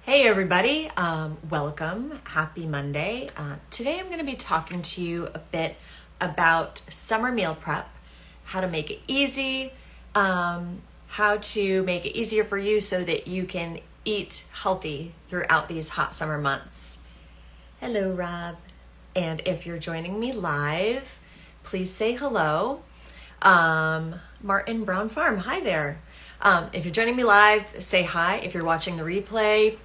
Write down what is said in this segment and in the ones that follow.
Hey everybody, welcome. Happy Monday. Today I'm going to be talking to you a bit about summer meal prep, how to make it easy, how to make it easier for you so that you can eat healthy throughout these hot summer months. Hello, Rob. And if you're joining me live, please say hello. Martin Brown Farm, hi there. If you're joining me live, say hi. If you're watching the replay,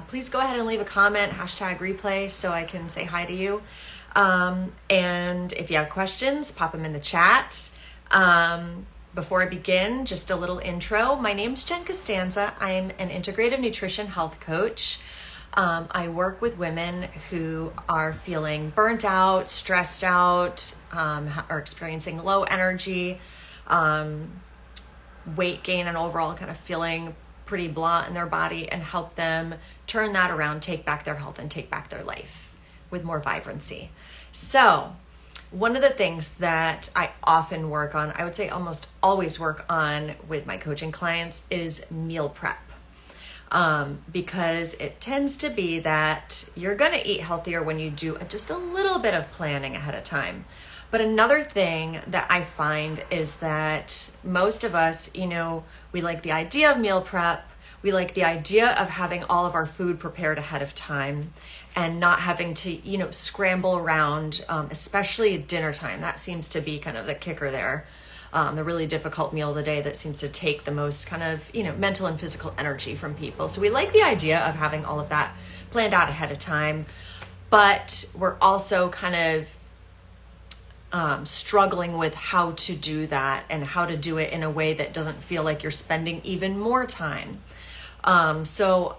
please go ahead and leave a comment, #replay, so I can say hi to you. And if you have questions, pop them in the chat. Before I begin, just a little intro. My name's Jen Costanza. I'm an integrative nutrition health coach. I work with women who are feeling burnt out, stressed out, are experiencing low energy, weight gain, and overall kind of feeling pretty blah in their body, and help them turn that around, take back their health, and take back their life with more vibrancy. So one of the things that I often work on, I would say almost always work on with my coaching clients, is meal prep. Because it tends to be that you're going to eat healthier when you do just a little bit of planning ahead of time. But another thing that I find is that most of us, we like the idea of meal prep. We like the idea of having all of our food prepared ahead of time and not having to, scramble around, especially at dinner time. That seems to be kind of the kicker there. The really difficult meal of the day that seems to take the most kind of, mental and physical energy from people. So we like the idea of having all of that planned out ahead of time, but we're also kind of struggling with how to do that and how to do it in a way that doesn't feel like you're spending even more time. So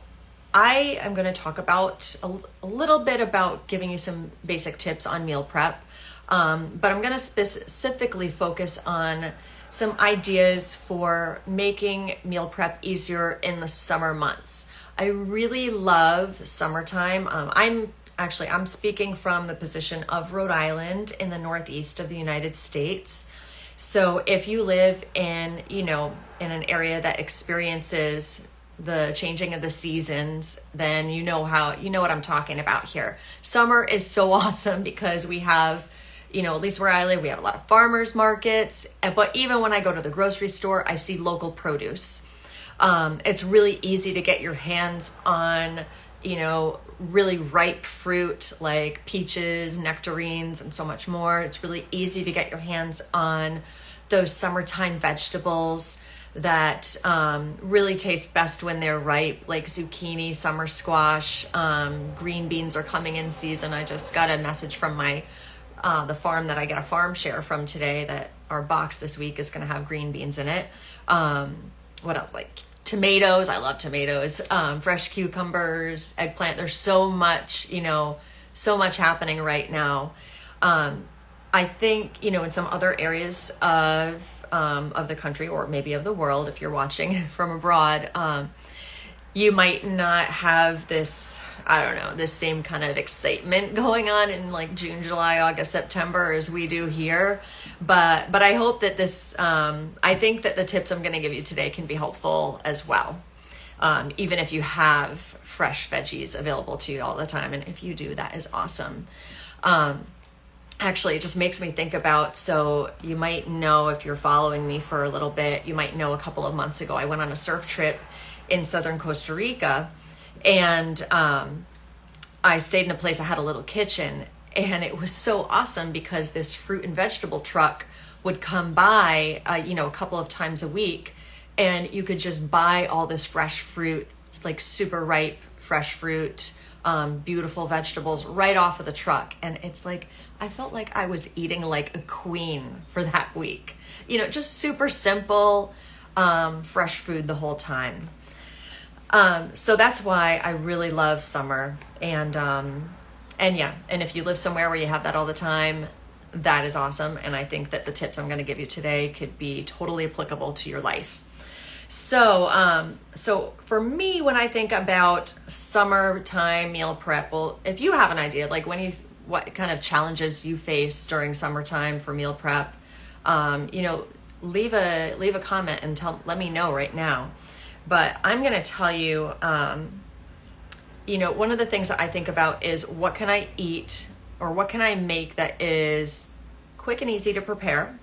I am going to talk about a little bit about giving you some basic tips on meal prep. But I'm going to specifically focus on some ideas for making meal prep easier in the summer months. I really love summertime. I'm speaking from the position of Rhode Island in the Northeast of the United States. So if you live in an area that experiences the changing of the seasons, then you know what I'm talking about here. Summer is so awesome because we have, at least where I live, we have a lot of farmers markets. But even when I go to the grocery store, I see local produce. It's really easy to get your hands on, really ripe fruit like peaches, nectarines, and so much more. It's really easy to get your hands on those summertime vegetables that really taste best when they're ripe, like zucchini, summer squash. Green beans are coming in season. I just got a message from the farm that I get a farm share from today that our box this week is going to have green beans in it. What else? Like tomatoes. I love tomatoes. Fresh cucumbers, eggplant. There's so much happening right now. I think, in some other areas of the country, or maybe of the world, if you're watching from abroad, you might not have this same kind of excitement going on in like June, July, August, September as we do here. But I hope that I think that the tips I'm going to give you today can be helpful as well. Even if you have fresh veggies available to you all the time. And if you do, that is awesome. Actually, it just makes me think about, so you might know, if you're following me for a little bit, you might know a couple of months ago, I went on a surf trip in southern Costa Rica, and I stayed in a place that had a little kitchen, and it was so awesome because this fruit and vegetable truck would come by, a couple of times a week, and you could just buy all this fresh fruit, like super ripe fresh fruit, beautiful vegetables right off of the truck. And it's like, I felt like I was eating like a queen for that week, just super simple, fresh food the whole time. So that's why I really love summer. And if you live somewhere where you have that all the time, that is awesome. And I think that the tips I'm going to give you today could be totally applicable to your life. So for me, when I think about summertime meal prep, well, if you have an idea, like what kind of challenges you face during summertime for meal prep, leave a comment and let me know right now. But I'm going to tell you, one of the things that I think about is what can I eat or what can I make that is quick and easy to prepare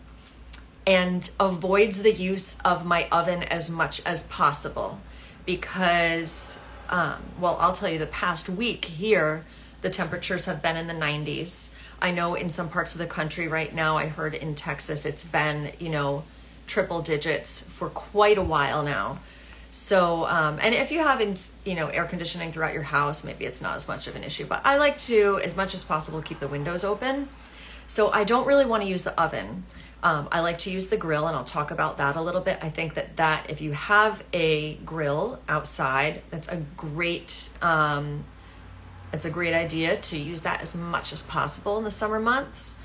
and avoids the use of my oven as much as possible. Because, I'll tell you, the past week here, the temperatures have been in the 90s. I know in some parts of the country right now, I heard in Texas, it's been, triple digits for quite a while now. So, and if you have, air conditioning throughout your house, maybe it's not as much of an issue, but I like to, as much as possible, keep the windows open. So I don't really want to use the oven. I like to use the grill, and I'll talk about that a little bit. I think that if you have a grill outside, that's a great idea to use that as much as possible in the summer months.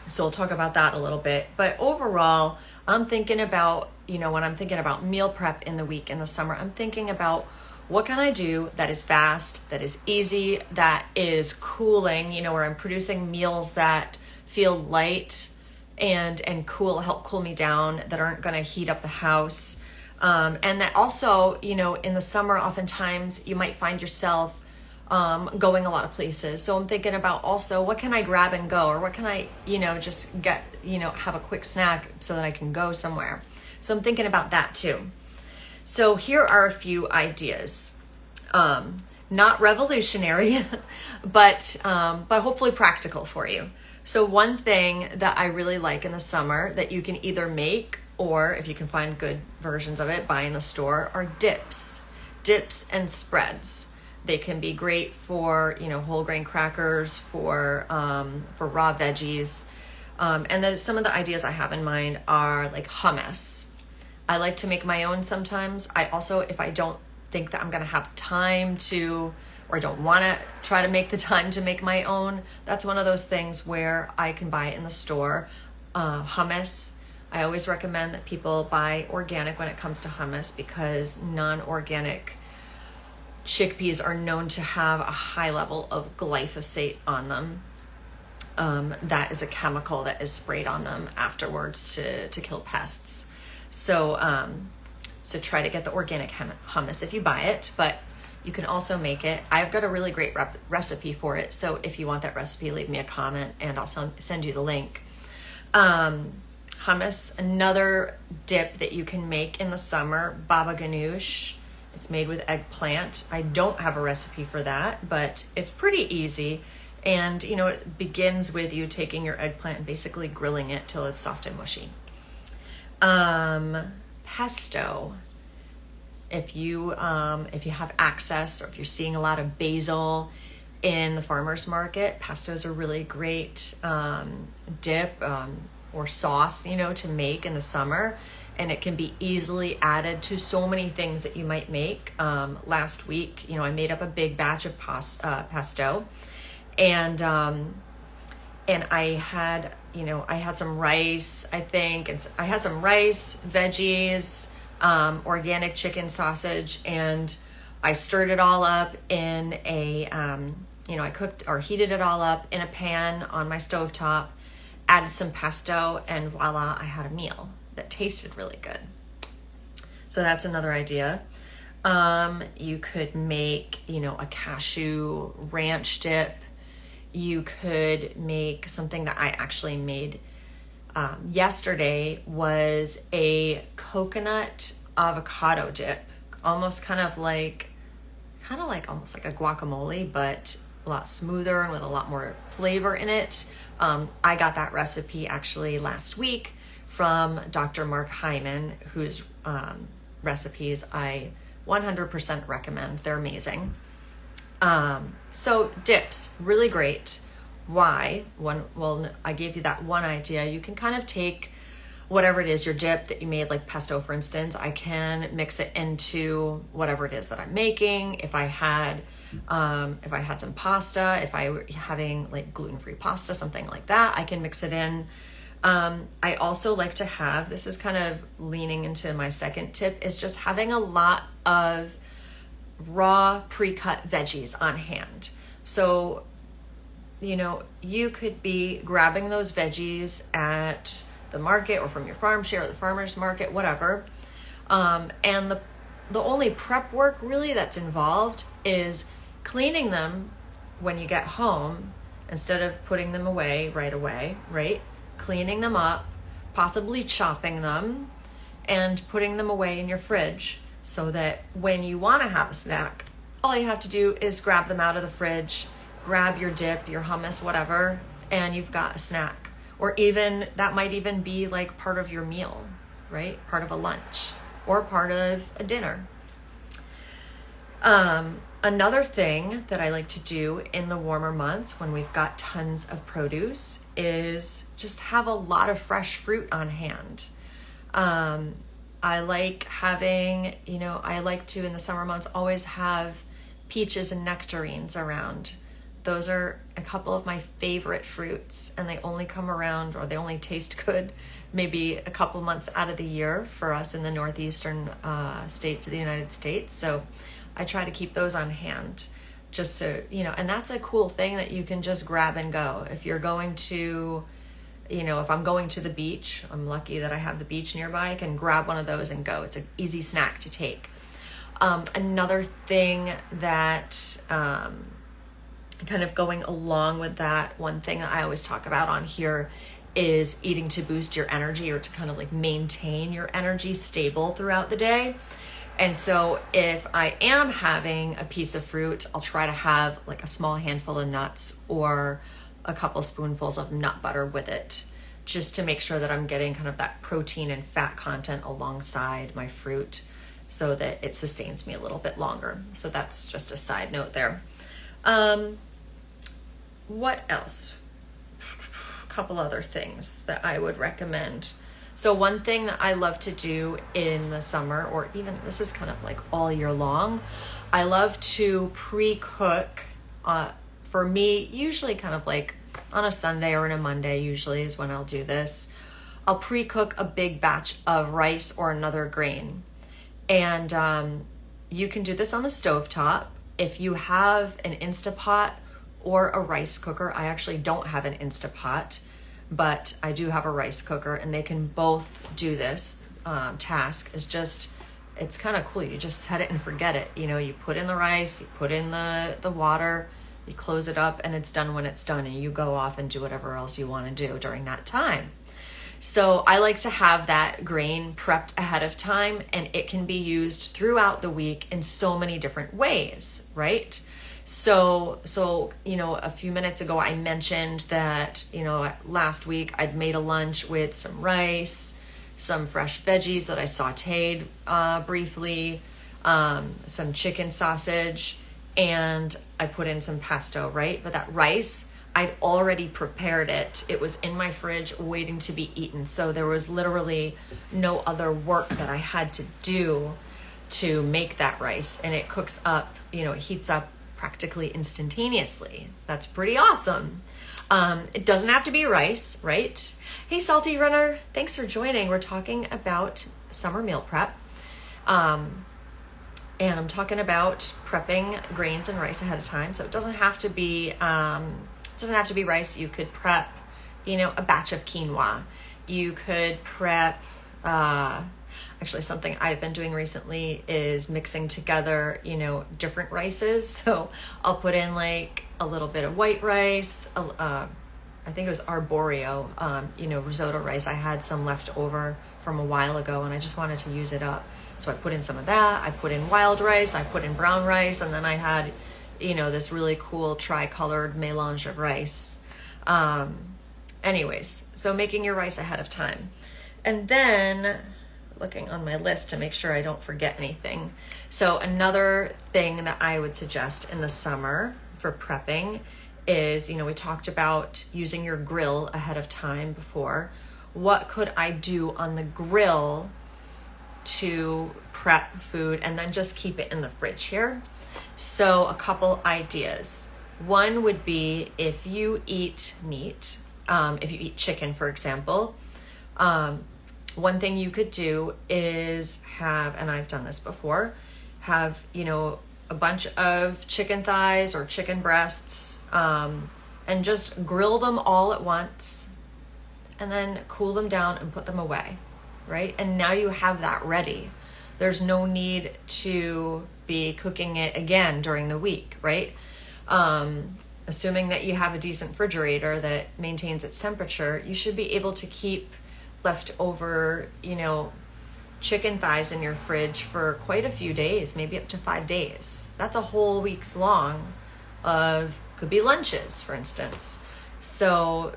So we'll talk about that a little bit. But overall, I'm thinking about, when I'm thinking about meal prep in the week in the summer, I'm thinking about what can I do that is fast, that is easy, that is cooling, where I'm producing meals that feel light and cool, help cool me down, that aren't going to heat up the house. And that also, in the summer, oftentimes you might find yourself going a lot of places. So I'm thinking about also what can I grab and go, or what can I, just get, have a quick snack so that I can go somewhere. So I'm thinking about that too. So here are a few ideas. Not revolutionary, but hopefully practical for you. So one thing that I really like in the summer that you can either make, or if you can find good versions of it, buy in the store, are dips and spreads. They can be great for, whole grain crackers, for raw veggies. And then some of the ideas I have in mind are like hummus. I like to make my own sometimes. I also, if I don't think that I'm going to have time to, or I don't want to try to make the time to make my own, that's one of those things where I can buy it in the store. Hummus, I always recommend that people buy organic when it comes to hummus, because non-organic chickpeas are known to have a high level of glyphosate on them. That is a chemical that is sprayed on them afterwards to kill pests. So try to get the organic hummus if you buy it, but you can also make it. I've got a really great recipe for it. So if you want that recipe, leave me a comment and I'll send you the link. Hummus, another dip that you can make in the summer, baba ganoush. It's made with eggplant. I don't have a recipe for that, but it's pretty easy. And, it begins with you taking your eggplant and basically grilling it till it's soft and mushy. Pesto. If you have access, or if you're seeing a lot of basil in the farmer's market, pesto is a really great dip or sauce, to make in the summer. And it can be easily added to so many things that you might make. Last week, I made up a big batch of pesto, and I had, I had some rice, I think, and I had some rice, veggies, organic chicken sausage, and I stirred it all up in a, I cooked or heated it all up in a pan on my stovetop, added some pesto, and voila, I had a meal that tasted really good. So that's another idea. You could make, a cashew ranch dip. You could make something that I actually made yesterday, was a coconut avocado dip, almost kind of like almost like a guacamole, but a lot smoother and with a lot more flavor in it. I got that recipe actually last week from Dr. Mark Hyman, whose recipes I 100% recommend. They're amazing. So dips, really great. Why? I gave you that one idea. You can kind of take whatever it is, your dip that you made, like pesto, for instance. I can mix it into whatever it is that I'm making. If I had some pasta, if I were having like gluten-free pasta, something like that, I can mix it in. I also like to have, this is kind of leaning into my second tip, is just having a lot of raw pre-cut veggies on hand. So, you could be grabbing those veggies at the market or from your farm share or the farmer's market, whatever. And the only prep work really that's involved is cleaning them when you get home instead of putting them away right away, right? Cleaning them up, possibly chopping them, and putting them away in your fridge so that when you want to have a snack, all you have to do is grab them out of the fridge, grab your dip, your hummus, whatever, and you've got a snack. Or even, that might even be like part of your meal, right? Part of a lunch or part of a dinner. Another thing that I like to do in the warmer months when we've got tons of produce is just have a lot of fresh fruit on hand. I like having, I like to in the summer months always have peaches and nectarines around. Those are a couple of my favorite fruits, and they only come around, or they only taste good maybe a couple months out of the year for us in the northeastern states of the United States. So I try to keep those on hand just so, and that's a cool thing that you can just grab and go. If you're going to, if I'm going to the beach, I'm lucky that I have the beach nearby, I can grab one of those and go. It's an easy snack to take. Another thing that, kind of going along with that, one thing that I always talk about on here is eating to boost your energy, or to kind of like maintain your energy stable throughout the day. And so if I am having a piece of fruit, I'll try to have like a small handful of nuts or a couple spoonfuls of nut butter with it, just to make sure that I'm getting kind of that protein and fat content alongside my fruit so that it sustains me a little bit longer. So that's just a side note there. What else? A couple other things that I would recommend. So one thing that I love to do in the summer, or even this is kind of like all year long, I love to pre-cook. For me, usually kind of like on a Sunday or on a Monday usually is when I'll do this. I'll pre-cook a big batch of rice or another grain. And you can do this on the stovetop. If you have an Instapot or a rice cooker, I actually don't have an Instapot, but I do have a rice cooker, and they can both do this task. It's kind of cool. You just set it and forget it. You put in the rice, you put in the water, you close it up, and it's done when it's done, and you go off and do whatever else you want to do during that time. So I like to have that grain prepped ahead of time, and it can be used throughout the week in so many different ways, right? So a few minutes ago, I mentioned that, last week I'd made a lunch with some rice, some fresh veggies that I sauteed briefly, some chicken sausage, and I put in some pesto, right? But that rice, I'd already prepared it. It was in my fridge waiting to be eaten. So there was literally no other work that I had to do to make that rice. And it cooks up, it heats up practically instantaneously. That's pretty awesome. It doesn't have to be rice, right? Hey, Salty Runner, thanks for joining. We're talking about summer meal prep. And I'm talking about prepping grains and rice ahead of time. So it doesn't have to be rice. You could prep, a batch of quinoa. You could prep, actually something I've been doing recently is mixing together, different rices. So I'll put in like a little bit of white rice, I think it was arborio, risotto rice. I had some left over from a while ago and I just wanted to use it up. So I put in some of that. I put in wild rice, I put in brown rice, and then I had, this really cool tri-colored mélange of rice. Anyways, so making your rice ahead of time. And then looking on my list to make sure I don't forget anything. So another thing that I would suggest in the summer for prepping is, we talked about using your grill ahead of time before. What could I do on the grill to prep food and then just keep it in the fridge here? So a couple ideas. One would be if you eat meat, if you eat chicken, for example, one thing you could do is have, and I've done this before, have, a bunch of chicken thighs or chicken breasts, and just grill them all at once and then cool them down and put them away, right? And now you have that ready. There's no need to be cooking it again during the week, right? Assuming that you have a decent refrigerator that maintains its temperature, you should be able to keep leftover, chicken thighs in your fridge for quite a few days, maybe up to 5 days. That's a whole week's long of, could be lunches, for instance. So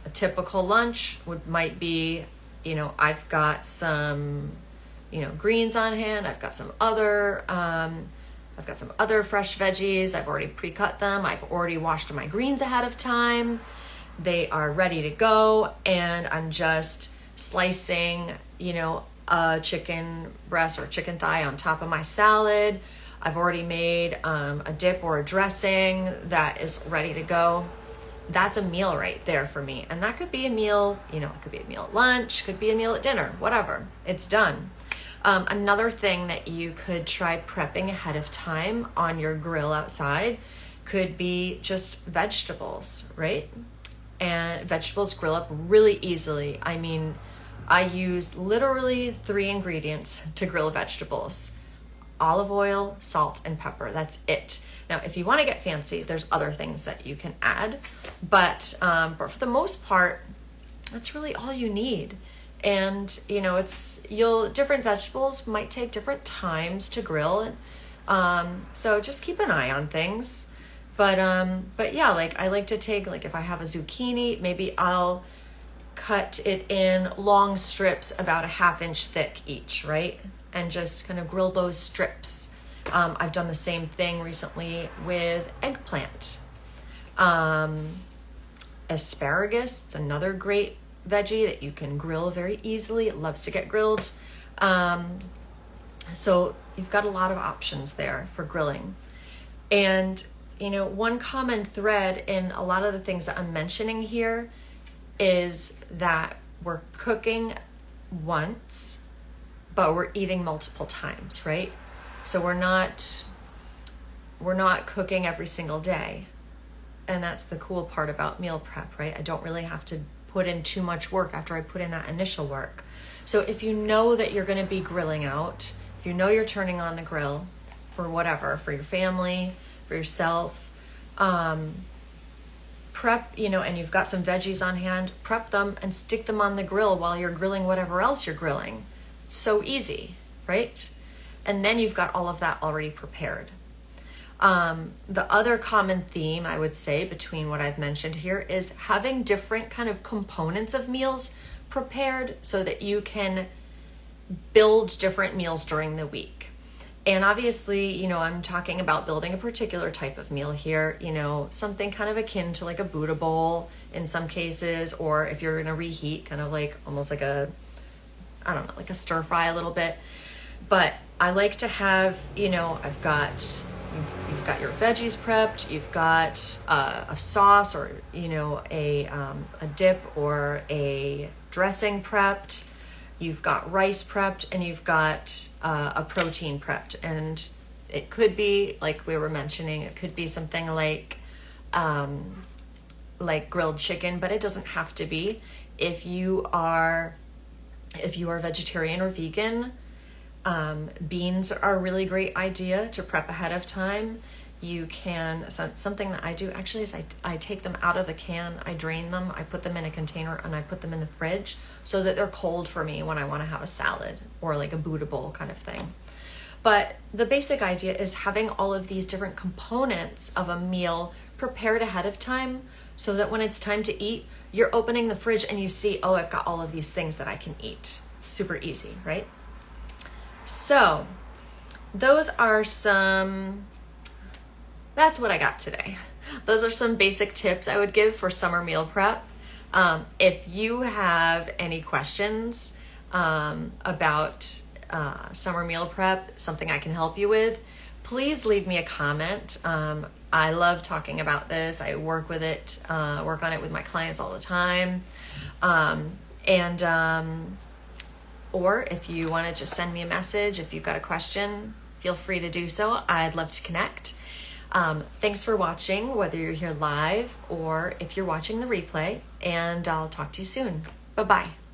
a typical lunch might be, I've got some, greens on hand. I've got some other fresh veggies. I've already pre-cut them. I've already washed my greens ahead of time. They are ready to go, and I'm just slicing, a chicken breast or chicken thigh on top of my salad. I've already made a dip or a dressing that is ready to go. That's a meal right there for me. And that could be a meal, it could be a meal at lunch, could be a meal at dinner, whatever. It's done. Another thing that you could try prepping ahead of time on your grill outside could be just vegetables, right? And vegetables grill up really easily. I mean, I use literally 3 ingredients to grill vegetables: olive oil, salt, and pepper. That's it. Now, if you want to get fancy, there's other things that you can add, but for the most part, that's really all you need. And different vegetables might take different times to grill, so just keep an eye on things. But yeah, I like to take, if I have a zucchini, maybe I'll cut it in long strips about a 1/2 inch thick each, right? And just kind of grill those strips. I've done the same thing recently with eggplant. Asparagus, it's another great veggie that you can grill very easily. It loves to get grilled. So you've got a lot of options there for grilling. And, one common thread in a lot of the things that I'm mentioning here is that we're cooking once, but we're eating multiple times, right? So we're not cooking every single day. And that's the cool part about meal prep, right? I don't really have to put in too much work after I put in that initial work. So if you know that you're going to be grilling out, if you know you're turning on the grill for whatever, for your family, for yourself, prep, and you've got some veggies on hand, prep them and stick them on the grill while you're grilling whatever else you're grilling. So easy, right? And then you've got all of that already prepared. The other common theme, I would say, between what I've mentioned here is having different kind of components of meals prepared so that you can build different meals during the week. And obviously, I'm talking about building a particular type of meal here, something kind of akin to like a Buddha bowl in some cases, or if you're going to reheat, kind of like almost like like a stir fry a little bit. But I like to have, you've got your veggies prepped, you've got a sauce or, a dip or a dressing prepped, you've got rice prepped, and you've got a protein prepped. And it could be, like we were mentioning, it could be something like grilled chicken, but it doesn't have to be. If you are vegetarian or vegan, beans are a really great idea to prep ahead of time. You can, something that I do actually is I take them out of the can, I drain them, I put them in a container, and I put them in the fridge so that they're cold for me when I want to have a salad or like a Buddha bowl kind of thing. But the basic idea is having all of these different components of a meal prepared ahead of time so that when it's time to eat, you're opening the fridge and you see, oh, I've got all of these things that I can eat. It's super easy, right? So that's what I got today. Those are some basic tips I would give for summer meal prep. If you have any questions about summer meal prep, something I can help you with, please leave me a comment. I love talking about this. I work on it with my clients all the time. Or if you want to just send me a message, if you've got a question, feel free to do so. I'd love to connect. Thanks for watching, whether you're here live or if you're watching the replay, and I'll talk to you soon. Bye-bye.